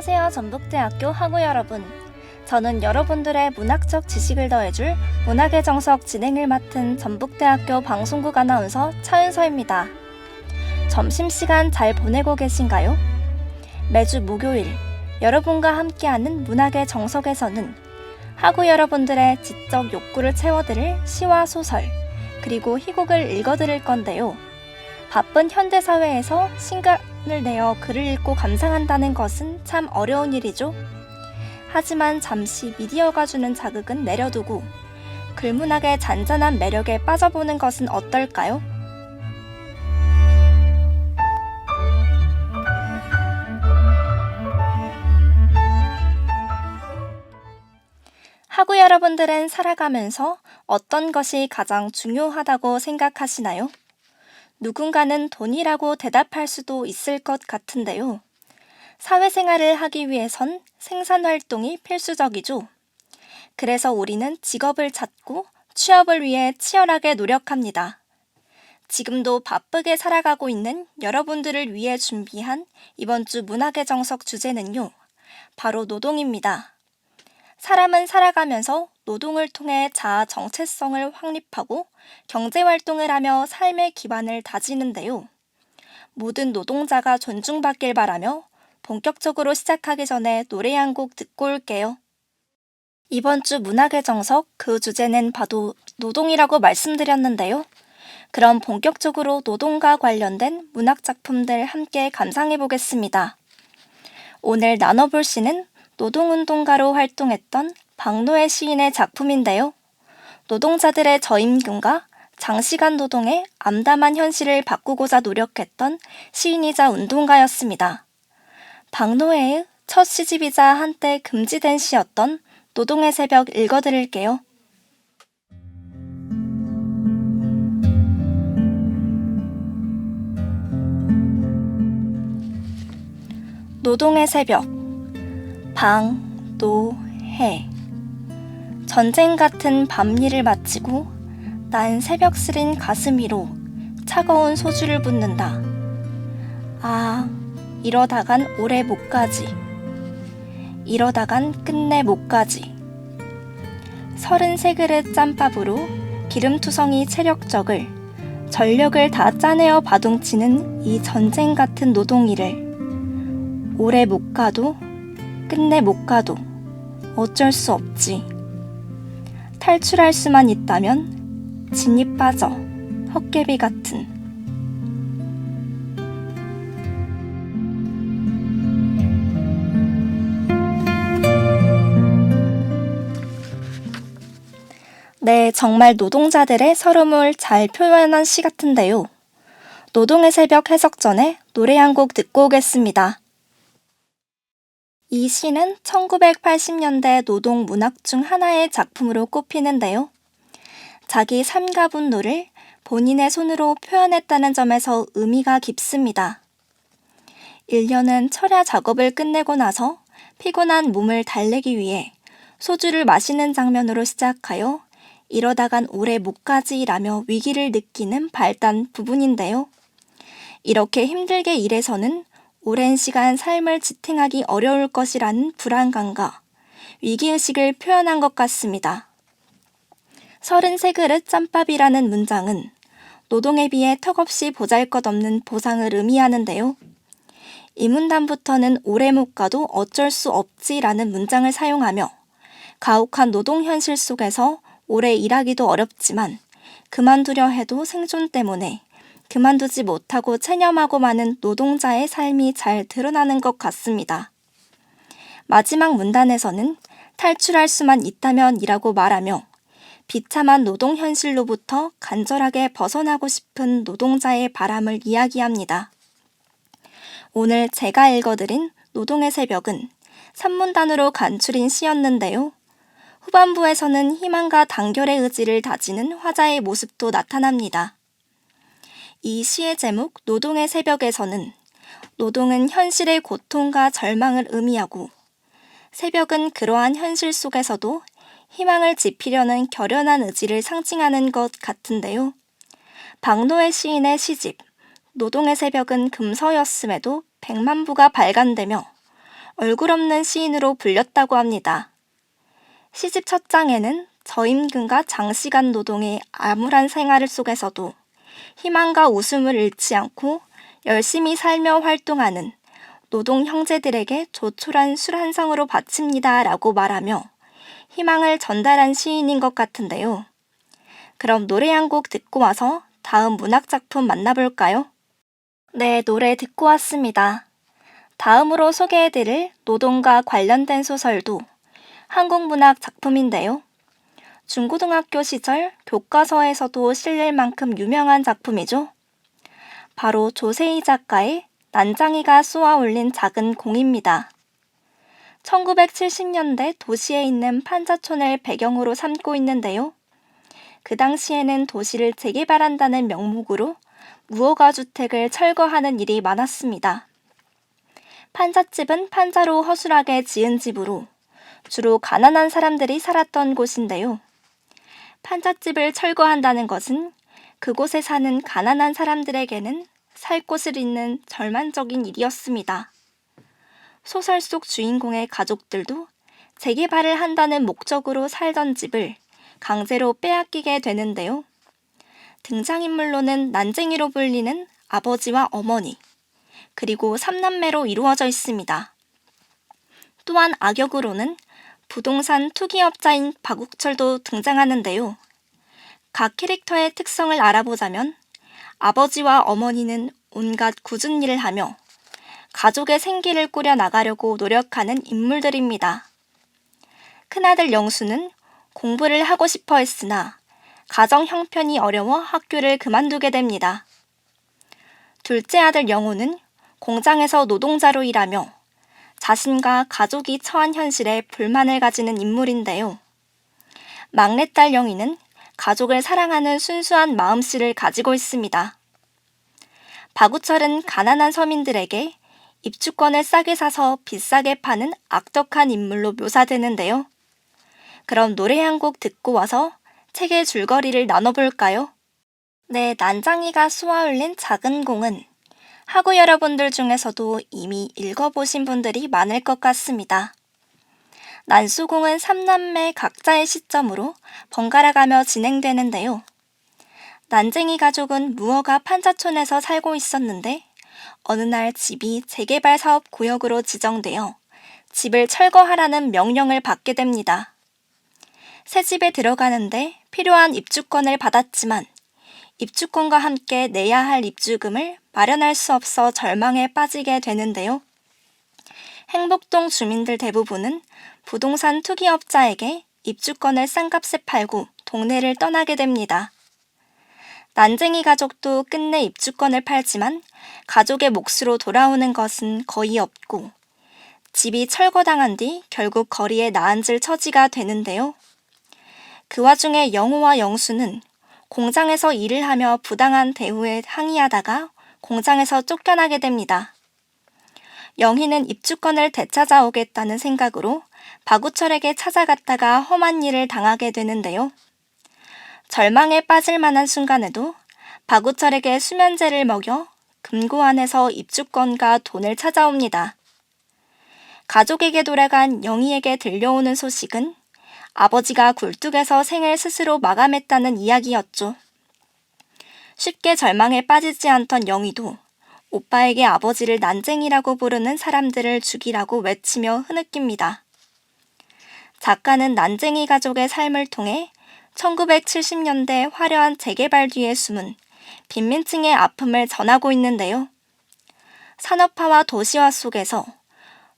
안녕하세요, 전북대학교 학우 여러분. 저는 여러분들의 문학적 지식을 더해줄 문학의 정석 진행을 맡은 전북대학교 방송국 아나운서 차윤서입니다. 점심시간 잘 보내고 계신가요? 매주 목요일 여러분과 함께하는 문학의 정석에서는 학우 여러분들의 지적 욕구를 채워드릴 시와 소설, 그리고 희곡을 읽어드릴 건데요. 바쁜 현대사회에서 시간을 내어 글을 읽고 감상한다는 것은 참 어려운 일이죠. 하지만 잠시 미디어가 주는 자극은 내려두고 글문학의 잔잔한 매력에 빠져보는 것은 어떨까요? 학우 여러분들은 살아가면서 어떤 것이 가장 중요하다고 생각하시나요? 누군가는 돈이라고 대답할 수도 있을 것 같은데요. 사회생활을 하기 위해선 생산활동이 필수적이죠. 그래서 우리는 직업을 찾고 취업을 위해 치열하게 노력합니다. 지금도 바쁘게 살아가고 있는 여러분들을 위해 준비한 이번 주 문학의 정석 주제는요, 바로 노동입니다. 사람은 살아가면서 노동을 통해 자아 정체성을 확립하고 경제활동을 하며 삶의 기반을 다지는데요. 모든 노동자가 존중받길 바라며 본격적으로 시작하기 전에 노래 한 곡 듣고 올게요. 이번 주 문학의 정석, 그 주제는 바로 노동이라고 말씀드렸는데요. 그럼 본격적으로 노동과 관련된 문학작품들 함께 감상해 보겠습니다. 오늘 나눠볼 시는 노동운동가로 활동했던 박노해 시인의 작품인데요. 노동자들의 저임금과 장시간 노동의 암담한 현실을 바꾸고자 노력했던 시인이자 운동가였습니다. 박노해의 첫 시집이자 한때 금지된 시였던 노동의 새벽 읽어드릴게요. 노동의 새벽, 박노해. 전쟁 같은 밤일을 마치고 난 새벽 쓰린 가슴 위로 차가운 소주를 붓는다. 아, 이러다간 오래 못 가지. 이러다간 끝내 못 가지. 33그릇 짬밥으로 기름투성이 체력적을, 전력을 다 짜내어 바둥치는 이 전쟁 같은 노동일을 오래 못 가도 끝내 못 가도 어쩔 수 없지. 탈출할 수만 있다면 진이 빠져 헛개비 같은. 네, 정말 노동자들의 서름을 잘 표현한 시 같은데요. 노동의 새벽 해석 전에 노래 한 곡 듣고 오겠습니다. 이 시는 1980년대 노동 문학 중 하나의 작품으로 꼽히는데요. 자기 삶과 분노를 본인의 손으로 표현했다는 점에서 의미가 깊습니다. 1년은 철야 작업을 끝내고 나서 피곤한 몸을 달래기 위해 소주를 마시는 장면으로 시작하여 이러다간 오래 못 가지라며 위기를 느끼는 발단 부분인데요. 이렇게 힘들게 일해서는 오랜 시간 삶을 지탱하기 어려울 것이라는 불안감과 위기의식을 표현한 것 같습니다. 33그릇 짬밥이라는 문장은 노동에 비해 턱없이 보잘것없는 보상을 의미하는데요. 이 문단부터는 오래 못 가도 어쩔 수 없지라는 문장을 사용하며 가혹한 노동 현실 속에서 오래 일하기도 어렵지만 그만두려 해도 생존 때문에 그만두지 못하고 체념하고 마는 노동자의 삶이 잘 드러나는 것 같습니다. 마지막 문단에서는 탈출할 수만 있다면 이라고 말하며 비참한 노동 현실로부터 간절하게 벗어나고 싶은 노동자의 바람을 이야기합니다. 오늘 제가 읽어드린 노동의 새벽은 3문단으로 간추린 시였는데요. 후반부에서는 희망과 단결의 의지를 다지는 화자의 모습도 나타납니다. 이 시의 제목 노동의 새벽에서는 노동은 현실의 고통과 절망을 의미하고 새벽은 그러한 현실 속에서도 희망을 지피려는 결연한 의지를 상징하는 것 같은데요. 박노해 시인의 시집 노동의 새벽은 금서였음에도 100만 부가 발간되며 얼굴 없는 시인으로 불렸다고 합니다. 시집 첫 장에는 저임금과 장시간 노동의 암울한 생활 속에서도 희망과 웃음을 잃지 않고 열심히 살며 활동하는 노동 형제들에게 조촐한 술 한 상으로 바칩니다 라고 말하며 희망을 전달한 시인인 것 같은데요. 그럼 노래 한 곡 듣고 와서 다음 문학작품 만나볼까요? 네, 노래 듣고 왔습니다. 다음으로 소개해드릴 노동과 관련된 소설도 한국 문학 작품인데요. 중고등학교 시절 교과서에서도 실릴 만큼 유명한 작품이죠. 바로 조세희 작가의 난장이가 쏘아 올린 작은 공입니다. 1970년대 도시에 있는 판자촌을 배경으로 삼고 있는데요. 그 당시에는 도시를 재개발한다는 명목으로 무허가 주택을 철거하는 일이 많았습니다. 판잣집은 판자로 허술하게 지은 집으로 주로 가난한 사람들이 살았던 곳인데요. 판잣집을 철거한다는 것은 그곳에 사는 가난한 사람들에게는 살 곳을 잃는 절망적인 일이었습니다. 소설 속 주인공의 가족들도 재개발을 한다는 목적으로 살던 집을 강제로 빼앗기게 되는데요. 등장인물로는 난쟁이로 불리는 아버지와 어머니, 그리고 3남매로 이루어져 있습니다. 또한 악역으로는 부동산 투기업자인 박욱철도 등장하는데요. 각 캐릭터의 특성을 알아보자면 아버지와 어머니는 온갖 굳은 일을 하며 가족의 생기를 꾸려 나가려고 노력하는 인물들입니다. 큰아들 영수는 공부를 하고 싶어 했으나 가정 형편이 어려워 학교를 그만두게 됩니다. 둘째 아들 영호는 공장에서 노동자로 일하며 자신과 가족이 처한 현실에 불만을 가지는 인물인데요. 막내딸 영희는 가족을 사랑하는 순수한 마음씨를 가지고 있습니다. 박우철은 가난한 서민들에게 입주권을 싸게 사서 비싸게 파는 악덕한 인물로 묘사되는데요. 그럼 노래 한 곡 듣고 와서 책의 줄거리를 나눠볼까요? 네, 난장이가 쏘아올린 작은 공은 학우 여러분들 중에서도 이미 읽어보신 분들이 많을 것 같습니다. 난수공은 3남매 각자의 시점으로 번갈아가며 진행되는데요. 난쟁이 가족은 무허가 판자촌에서 살고 있었는데 어느 날 집이 재개발 사업 구역으로 지정되어 집을 철거하라는 명령을 받게 됩니다. 새 집에 들어가는데 필요한 입주권을 받았지만 입주권과 함께 내야 할 입주금을 마련할 수 없어 절망에 빠지게 되는데요. 행복동 주민들 대부분은 부동산 투기업자에게 입주권을 싼 값에 팔고 동네를 떠나게 됩니다. 난쟁이 가족도 끝내 입주권을 팔지만 가족의 몫으로 돌아오는 것은 거의 없고 집이 철거당한 뒤 결국 거리에 나앉을 처지가 되는데요. 그 와중에 영호와 영수는 공장에서 일을 하며 부당한 대우에 항의하다가 공장에서 쫓겨나게 됩니다. 영희는 입주권을 되찾아오겠다는 생각으로 박우철에게 찾아갔다가 험한 일을 당하게 되는데요. 절망에 빠질 만한 순간에도 박우철에게 수면제를 먹여 금고 안에서 입주권과 돈을 찾아옵니다. 가족에게 돌아간 영희에게 들려오는 소식은 아버지가 굴뚝에서 생을 스스로 마감했다는 이야기였죠. 쉽게 절망에 빠지지 않던 영희도 오빠에게 아버지를 난쟁이라고 부르는 사람들을 죽이라고 외치며 흐느낍니다. 작가는 난쟁이 가족의 삶을 통해 1970년대 화려한 재개발 뒤에 숨은 빈민층의 아픔을 전하고 있는데요. 산업화와 도시화 속에서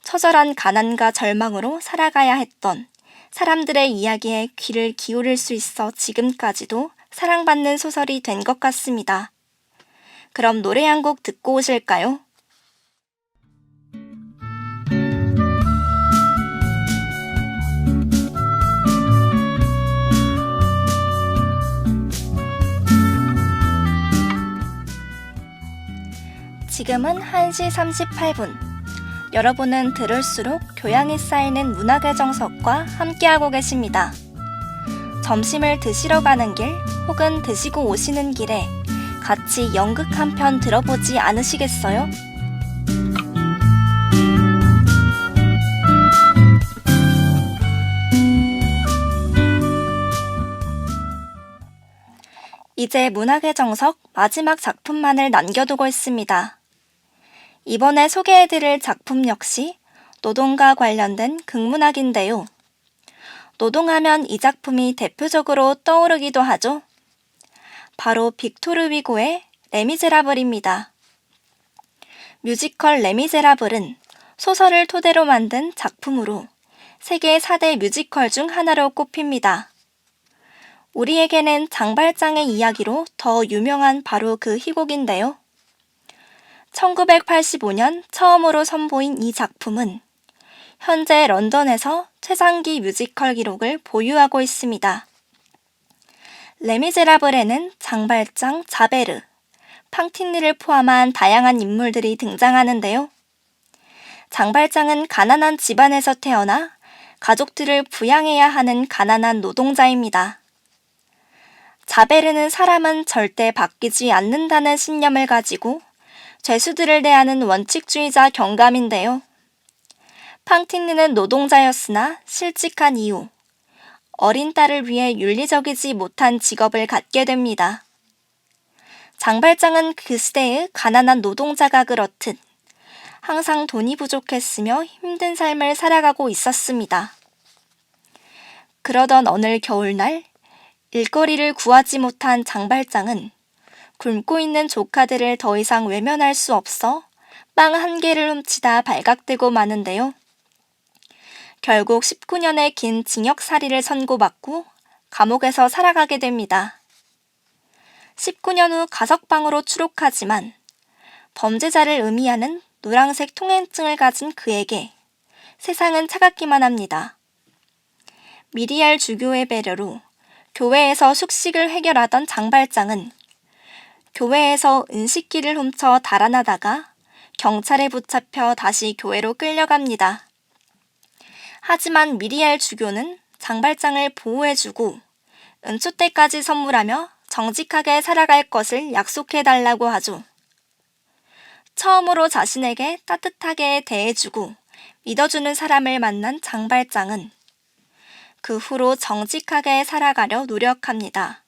처절한 가난과 절망으로 살아가야 했던 사람들의 이야기에 귀를 기울일 수 있어 지금까지도 사랑받는 소설이 된 것 같습니다. 그럼 노래 한 곡 듣고 오실까요? 지금은 1시 38분. 여러분은 들을수록 교양이 쌓이는 문학의 정석과 함께하고 계십니다. 점심을 드시러 가는 길 혹은 드시고 오시는 길에 같이 연극 한 편 들어보지 않으시겠어요? 이제 문학의 정석 마지막 작품만을 남겨두고 있습니다. 이번에 소개해드릴 작품 역시 노동과 관련된 극문학인데요. 노동하면 이 작품이 대표적으로 떠오르기도 하죠. 바로 빅토르 위고의 레미제라블입니다. 뮤지컬 레미제라블은 소설을 토대로 만든 작품으로 세계 4대 뮤지컬 중 하나로 꼽힙니다. 우리에게는 장발장의 이야기로 더 유명한 바로 그 희곡인데요. 1985년 처음으로 선보인 이 작품은 현재 런던에서 최장기 뮤지컬 기록을 보유하고 있습니다. 레미제라블에는 장발장 자베르, 팡티니를 포함한 다양한 인물들이 등장하는데요. 장발장은 가난한 집안에서 태어나 가족들을 부양해야 하는 가난한 노동자입니다. 자베르는 사람은 절대 바뀌지 않는다는 신념을 가지고 죄수들을 대하는 원칙주의자 경감인데요. 팡티니는 노동자였으나 실직한 이후 어린 딸을 위해 윤리적이지 못한 직업을 갖게 됩니다. 장발장은 그 시대의 가난한 노동자가 그렇듯 항상 돈이 부족했으며 힘든 삶을 살아가고 있었습니다. 그러던 어느 겨울날 일거리를 구하지 못한 장발장은 굶고 있는 조카들을 더 이상 외면할 수 없어 빵 한 개를 훔치다 발각되고 마는데요. 결국 19년의 긴 징역살이를 선고받고 감옥에서 살아가게 됩니다. 19년 후 가석방으로 추록하지만 범죄자를 의미하는 노란색 통행증을 가진 그에게 세상은 차갑기만 합니다. 미리알 주교의 배려로 교회에서 숙식을 해결하던 장발장은 교회에서 은식기를 훔쳐 달아나다가 경찰에 붙잡혀 다시 교회로 끌려갑니다. 하지만 미리알 주교는 장발장을 보호해주고 은초 때까지 선물하며 정직하게 살아갈 것을 약속해달라고 하죠. 처음으로 자신에게 따뜻하게 대해주고 믿어주는 사람을 만난 장발장은 그 후로 정직하게 살아가려 노력합니다.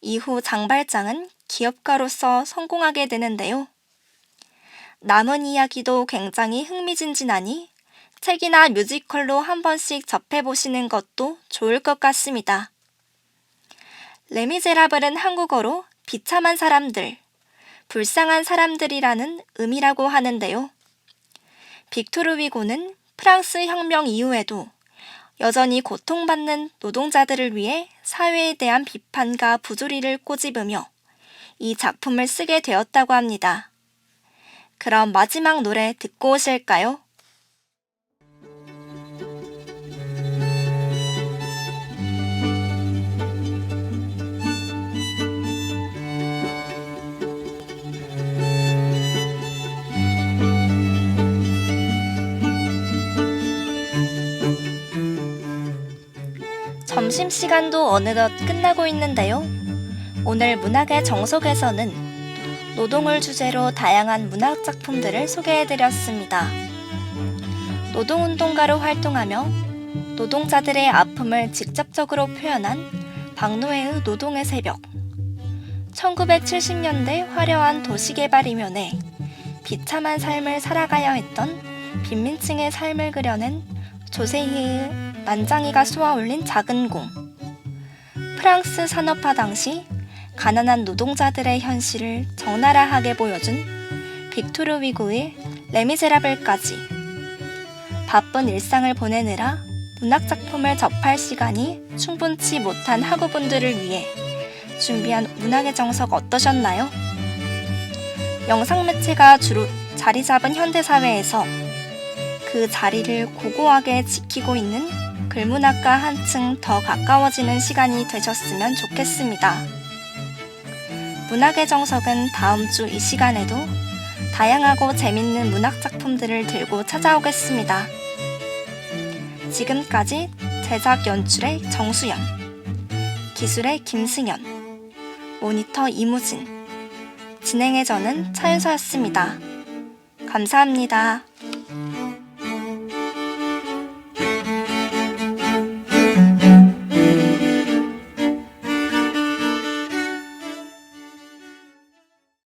이후 장발장은 기업가로서 성공하게 되는데요. 남은 이야기도 굉장히 흥미진진하니 책이나 뮤지컬로 한 번씩 접해보시는 것도 좋을 것 같습니다. 레미제라블은 한국어로 비참한 사람들, 불쌍한 사람들이라는 의미라고 하는데요. 빅토르 위고는 프랑스 혁명 이후에도 여전히 고통받는 노동자들을 위해 사회에 대한 비판과 부조리를 꼬집으며 이 작품을 쓰게 되었다고 합니다. 그럼 마지막 노래 듣고 오실까요? 점심시간도 어느덧 끝나고 있는데요. 오늘 문학의 정석에서는 노동을 주제로 다양한 문학 작품들을 소개해드렸습니다. 노동운동가로 활동하며 노동자들의 아픔을 직접적으로 표현한 박노해의 노동의 새벽, 1970년대 화려한 도시개발 이면에 비참한 삶을 살아가야 했던 빈민층의 삶을 그려낸 조세희의 난장이가 쏘아올린 작은 공, 프랑스 산업화 당시 가난한 노동자들의 현실을 적나라하게 보여준 빅토르 위고의 레미제라블까지 바쁜 일상을 보내느라 문학작품을 접할 시간이 충분치 못한 학우분들을 위해 준비한 문학의 정석 어떠셨나요? 영상 매체가 주로 자리 잡은 현대사회에서 그 자리를 고고하게 지키고 있는 글문학과 한층 더 가까워지는 시간이 되셨으면 좋겠습니다. 문학의 정석은 다음 주 이 시간에도 다양하고 재밌는 문학 작품들을 들고 찾아오겠습니다. 지금까지 제작 연출의 정수연, 기술의 김승연, 모니터 이무진, 진행의 저는 차윤서였습니다. 감사합니다.